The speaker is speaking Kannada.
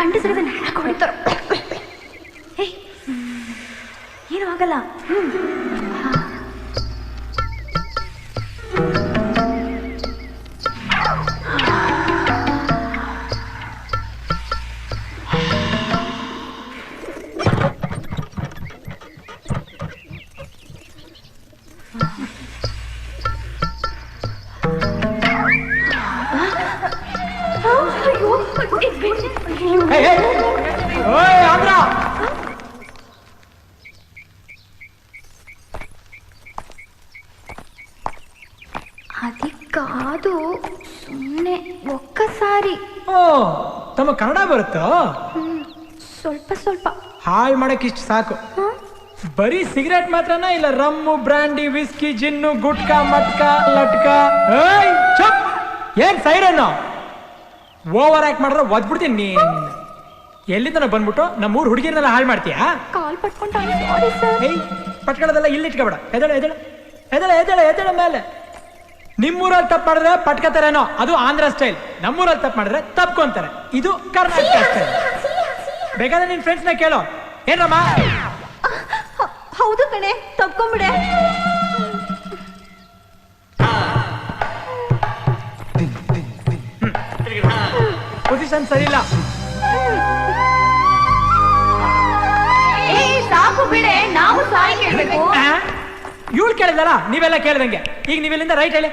ಗಂಡಸರದ ನಾಲ್ಕು ಹೊಡಿತಾರ. ಏನು ಆಗಲ್ಲ. ಅದಕ್ಕಾದು ಸುಮ್ಮನೆ ಒಕ್ಕಸಾರಿ. ಓ ತಮ್ಮ ಕನ್ನಡ ಬರುತ್ತೋ? ಸ್ವಲ್ಪ ಸ್ವಲ್ಪ. ಹಾಳು ಮಾಡಕ್ ಇಷ್ಟು ಸಾಕು. ಬರೀ ಸಿಗರೇಟ್ ಮಾತ್ರನಾ ಇಲ್ಲ rum brandy whisky gin gutka matka ಲಟ್ಕಾ? ಚುಪ್! ಏನ್ ಸೈರನ್ನು ಓವರ್ ಆಕ್ಟ್ ಮಾಡಿದ್ರೆ ಒದ್ಬಿಡ್ತೀನಿ ನೀನ್. ಎಲ್ಲಿಂದ ಬಂದ್ಬಿಟ್ಟು ನಮ್ಮೂರ್ ಹುಡುಗಿರನ್ನೆಲ್ಲ ಹಾಳು ಮಾಡ್ತೀಯಾ? ಕಾಲ್ ಪಟ್ಕೊಂಡು ಸಾರಿ ಸರ್. ಪಟ್ಕೊಳ್ಳೋದೆಲ್ಲ ಇಲ್ಲಿ ಇಟ್ಕೊಬೇಡ. ಎದಳ ಎದಳ ಎದಳ ಎದಳ ಎದಳ ಮೇಲೆ. ನಿಮ್ಮೂರಲ್ಲಿ ತಪ್ಪು ಮಾಡಿದ್ರೆ ಪಟ್ಕೋತಾರೇನೋ, ಅದು ಆಂಧ್ರ ಸ್ಟೈಲ್. ನಮ್ಮೂರಲ್ಲಿ ತಪ್ಪು ಮಾಡಿದ್ರೆ ತಪ್ಕೊಂತಾರೆ, ಇದು ಕರ್ನಾಟಕ ಸ್ಟೈಲ್. ಬೇಕಾದ್ರೆ ನಿನ್ ಫ್ರೆಂಡ್ಸ್ನ ಕೇಳೋ. ಏನ್ರಮ್ಮ? ಹೌದು ಕಣೆ, ತಪ್ಕೊಂಬಿಡೆ. ಪೊಸಿಷನ್ ಸರಿ ಇಲ್ಲ. ಸಾಕು ಬಿಡೆ, ನಾವು ಸಾರಿ ಕೇಳ್ಬೇಕು. ಇವಳು ಕೇಳಿದಲ್ಲ, ನೀವೆಲ್ಲ ಕೇಳ್ದಂಗೆ. ಈಗ ನೀವೆಲ್ಲಿಂದ ರೈಟ್ ಹೇಳಿ.